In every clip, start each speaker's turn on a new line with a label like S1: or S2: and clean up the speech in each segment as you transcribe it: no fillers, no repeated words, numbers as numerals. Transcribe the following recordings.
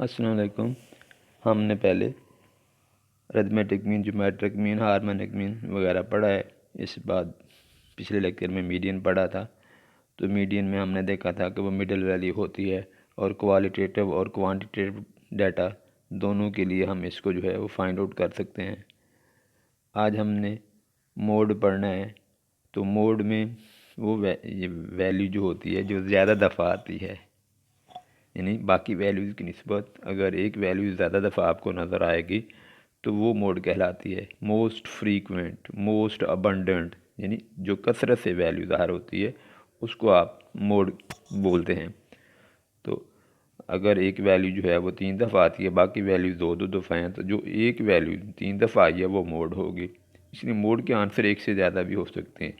S1: अस्सलाम वालेकुम। हमने पहले arithmetic mean, geometric mean, harmonic mean वगैरह पढ़ा है। इस बाद पिछले लेक्चर में मीडियन पढ़ा था। तो मीडियन में हमने देखा था कि वो मिडिल वैल्यू होती है और क्वालिटेटिव और क्वांटिटेटिव डाटा दोनों के लिए हम इसको जो है वो फाइंड आउट कर सकते हैं। आज हमने मोड पढ़ना है। तो मोड में वो ये वैल्यू जो होती है जो ज़्यादा दफ़ा आती है, यानी बाकी वैल्यूज़ की निस्बत अगर एक वैल्यू ज़्यादा दफ़ा आपको नज़र आएगी तो वो मोड कहलाती है। मोस्ट फ्रीक्वेंट, मोस्ट अबंडेंट, यानी जो कसरत से वैल्यू ज़ाहिर होती है उसको आप मोड बोलते हैं। तो अगर एक वैल्यू जो है वो 3 दफ़ा आती है, बाकी वैल्यूज़ 2-2 दफ़ा हैं, तो जो एक वैल्यू 3 दफ़ा आई है वो मोड होगी। इसलिए मोड के आंसर एक से ज़्यादा भी हो सकते हैं।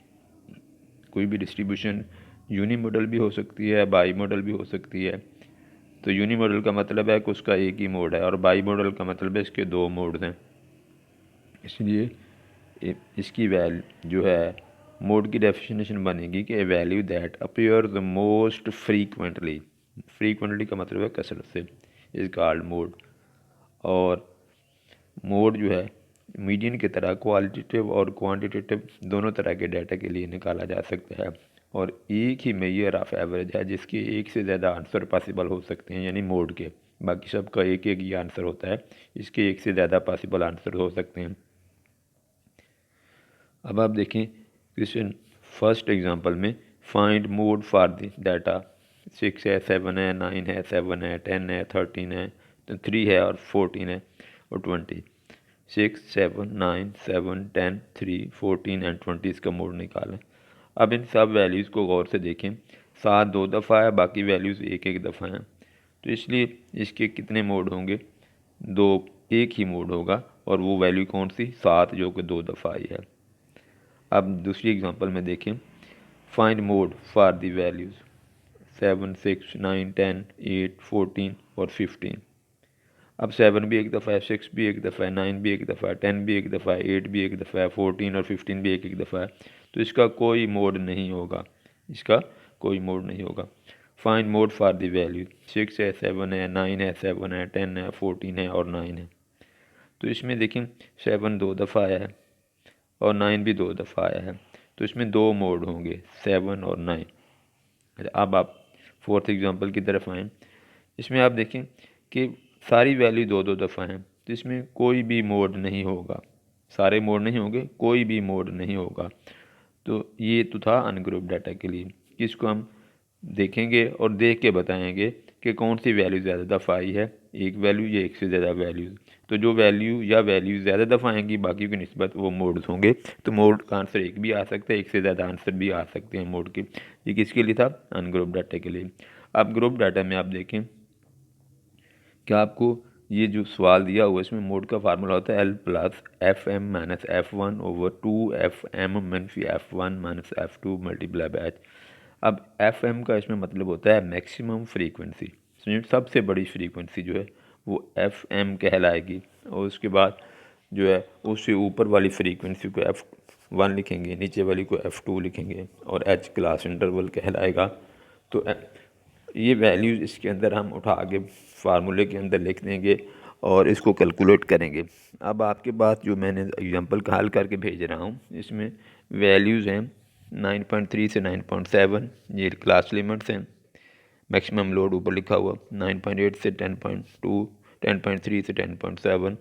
S1: कोई भी डिस्ट्रीब्यूशन यूनी मॉडल भी हो सकती है, बाई मॉडल भी हो सकती है। तो यूनी मॉडल का मतलब है कि उसका एक ही मोड है और बाई मॉडल का मतलब है इसके 2 मोड हैं। इसलिए इसकी वैल्यू जो है मोड की डेफिनेशन बनेगी कि a value that appear the most frequently, frequently का मतलब है कसरत से, इज कॉल्ड मोड। और मोड जो है मीडियन की तरह क्वालिटेटिव और क्वांटिटेटिव दोनों तरह के डाटा के लिए निकाला जा सकता है और एक ही मेजर ऑफ एवरेज है जिसके एक से ज़्यादा आंसर पॉसिबल हो सकते हैं, यानी मोड के। बाकी सबका एक एक ही आंसर होता है, इसके एक से ज़्यादा पॉसिबल आंसर हो सकते हैं। अब आप देखें क्वेश्चन फर्स्ट एग्जांपल में, find mode for the data. 6 है, 7 है, 9 है, 7 है, 10 है, 13 है, तो 3 है और 14 है और 20। 6, 7, 9, 7, 10, 3, 14 एंड 20 इसका मोड निकालें। अब इन सब वैल्यूज़ को गौर से देखें। 7 2 दफ़ा है, बाकी वैल्यूज़ एक एक दफ़ा हैं, तो इसलिए इसके कितने मोड होंगे? 2, एक ही मोड होगा और वो वैल्यू कौन सी? 7, जो कि 2 दफ़ा आई है। अब दूसरी एग्जांपल में देखें, find mode for the values 7, 6, 9, 10, 8, 14 और 15। अब 7 भी एक दफ़ा है, 6 भी एक दफ़ा है, 9 भी एक दफ़ा है, 10 भी एक दफ़ा है, 8 भी एक दफ़ा है, 14 और 15 भी एक एक दफ़ा है, तो इसका कोई मोड नहीं होगा। इसका कोई मोड नहीं होगा। Find mode for the value. 6 है, 7 है, 9 है, 7 है, 10 है, 14 है और 9 है। तो इसमें देखें 7 2 दफ़ा आया है और 9 भी 2 दफ़ा आया है, तो इसमें 2 मोड होंगे, 7 और 9। अब आप फोर्थ एग्जांपल की तरफ आएँ। इसमें आप देखें कि सारी वैल्यू 2 2 दफ़ा हैं, तो इसमें कोई भी मोड नहीं होगा। सारे मोड नहीं होंगे, कोई भी मोड नहीं होगा। तो ये तो था अनग्रुप डाटा के लिए। इसको हम देखेंगे और देख के बताएंगे कि कौन सी वैल्यू ज़्यादा दफ़ा आई है, एक वैल्यू या एक से ज़्यादा वैल्यूज़। तो जो वैल्यू या वैल्यू ज़्यादा दफ़ा आएंगी बाकी की निस्बत वो मोड्स होंगे। तो मोड का आंसर एक भी आ सकता है, एक से ज़्यादा आंसर भी आ सकते हैं मोड के। ये किसके लिए था? अनग्रुप डाटा के लिए। अब ग्रुप डाटा में आप देखें क्या आपको ये जो सवाल दिया हुआ है इसमें मोड का फार्मूला होता है L plus F M minus F one over 2 FM मनफी F1 minus F2 multiply by H. अब एफ एम का इसमें मतलब होता है मैक्सिमम फ्रीक्वेंसी, सबसे बड़ी फ्रीक्वेंसी जो है वो एफ एम कहलाएगी। और उसके बाद जो है उससे ऊपर वाली फ्रीक्वेंसी को F1 लिखेंगे, नीचे वाली को F2 लिखेंगे और एच क्लास इंटरवल कहलाएगा। तो ये वैल्यूज़ इसके अंदर हम उठा के फार्मूले के अंदर लिख देंगे और इसको कैलकुलेट करेंगे। अब आपके पास जो मैंने एग्जांपल का हल करके भेज रहा हूँ इसमें वैल्यूज़ हैं 9.3 से 9.7, ये क्लास लिमिट्स हैं। मैक्सिमम लोड ऊपर लिखा हुआ 9.8 से 10.2, 10.3 से 10.7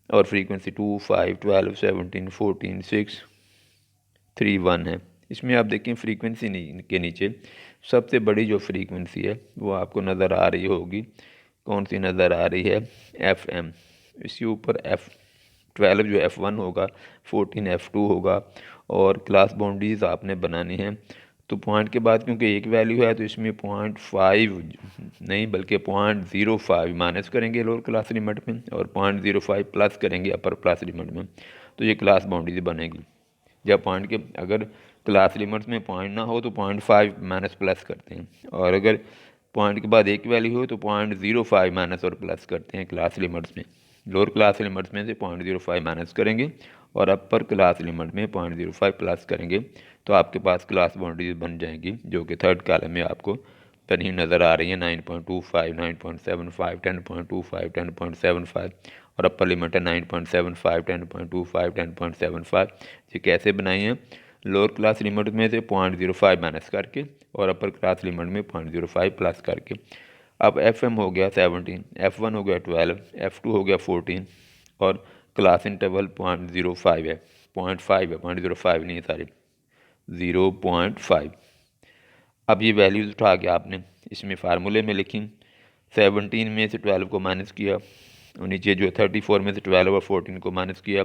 S1: और फ्रीक्वेंसी 2, 5, 12, 17, 14, 6, 3, 1 है। इसमें आप देखें फ्रीक्वेंसी के नीचे सबसे बड़ी जो फ्रीक्वेंसी है वो आपको नज़र आ रही होगी। कौन सी नज़र आ रही है? F M. इसके ऊपर F12 जो F1 होगा, 14 F2 होगा और क्लास बाउंड्रीज आपने बनानी है। तो पॉइंट के बाद क्योंकि एक वैल्यू है तो इसमें 0.5 नहीं बल्कि 0.05 माइनस करेंगे लोअर क्लास लिमिट में और 0.05 प्लस करेंगे अपर क्लास लिमिट में, तो ये क्लास बाउंड्रीज बनेगी। जब पॉइंट के अगर क्लास लिमिट्स में पॉइंट ना हो तो 0.5 माइनस प्लस करते हैं और अगर पॉइंट के बाद एक वैल्यू हो तो 0.05 माइनस और प्लस करते हैं क्लास लिमिट्स में। लोअर क्लास लिमिट्स में से 0.05 माइनस करेंगे और अपर क्लास लिमिट में 0.05 प्लस करेंगे, तो आपके पास क्लास बाउंड्रीज बन जाएंगी जो कि थर्ड कॉलम में आपको बनी नज़र आ रही है 9.25, 9.75, 10.25, 10.75 और अपर लिमिट है 9.75, 10.25, 10.75। ये कैसे बनाई हैं? लोअर क्लास लिमिट में से 0.05 माइनस करके और अपर क्लास लिमिट में 0.05 प्लस करके। अब FM हो गया 17, F1 हो गया 12, F2 हो गया 14 और क्लास इंटरवल 0.05 है, 0.5 है, 0.05 नहीं सॉरी 0.5। अब ये वैल्यूज़ उठा के आपने इसमें फार्मूले में लिखी। 17 में से 12 को माइनस किया और नीचे जो 34 में से 12 और 14 को माइनस किया,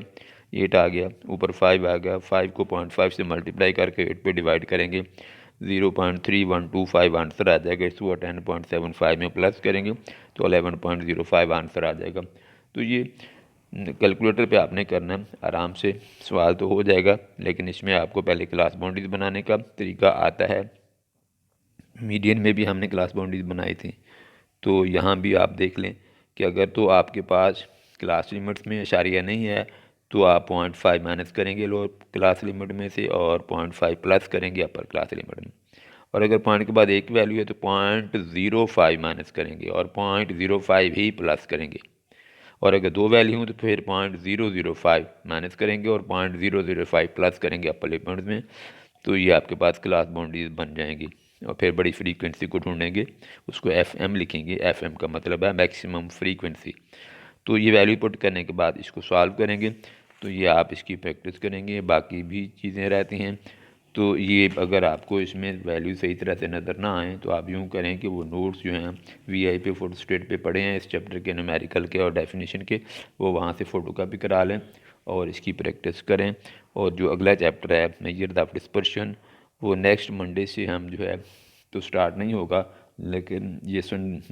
S1: 8 आ गया, ऊपर 5 आ गया। 5 को 0.5 से मल्टीप्लाई करके 8 पे डिवाइड करेंगे, 0.3125 आंसर आ जाएगा। इसको 10.75 में प्लस करेंगे तो 11.05 आंसर आ जाएगा। तो ये कैलकुलेटर पे आपने करना है, आराम से सवाल तो हो जाएगा, लेकिन इसमें आपको पहले क्लास बाउंड्रीज बनाने का तरीका आता है। मीडियन में भी हमने क्लास बाउंड्रीज बनाई थी, तो यहाँ भी आप देख लें कि अगर तो आपके पास क्लास लिमिट्स में इशारिया नहीं है तो आप 0.5 माइनस करेंगे लोअर क्लास लिमिट में से और 0.5 प्लस करेंगे अपर क्लास लिमिट में। और अगर पॉइंट के बाद एक वैल्यू है तो 0.05 माइनस करेंगे और 0.05 ही प्लस करेंगे। और अगर दो वैल्यू हो तो फिर 0.005 माइनस करेंगे और 0.005 प्लस करेंगे अपर लिमिट में। तो ये आपके पास क्लास बाउंड्रीज बन जाएंगी। और फिर बड़ी फ्रीक्वेंसी को ढूंढेंगे, उसको FM लिखेंगे। FM का मतलब है मैक्सिमम फ्रीक्वेंसी। तो ये वैल्यू पुट करने के बाद इसको सॉल्व करेंगे। तो ये आप इसकी प्रैक्टिस करेंगे, बाकी भी चीज़ें रहती हैं। तो ये अगर आपको इसमें वैल्यू सही तरह से नज़र ना आए तो आप यूँ करें कि वो नोट्स जो हैं VIP फोटो स्टेट पे पढ़े हैं इस चैप्टर के, न्यूमेरिकल के और डेफिनेशन के, वो वहाँ से फ़ोटो कापी करा लें और इसकी प्रैक्टिस करें। और जो अगला चैप्टर है मेजर ऑफ डिस्पर्शन, वो नेक्स्ट मंडे से हम जो है तो स्टार्ट नहीं होगा, लेकिन ये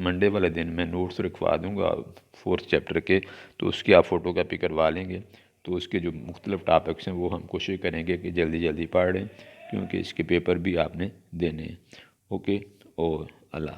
S1: मंडे वाले दिन मैं नोट्स रखवा दूँगा 4th चैप्टर के, तो उसकी आप फ़ोटो कापी करवा लेंगे। तो उसके जो मुख्तलिफ टॉपिक्स हैं वो हम कोशिश करेंगे कि जल्दी जल्दी पढ़ लें, क्योंकि इसके पेपर भी आपने देने हैं। ओके। और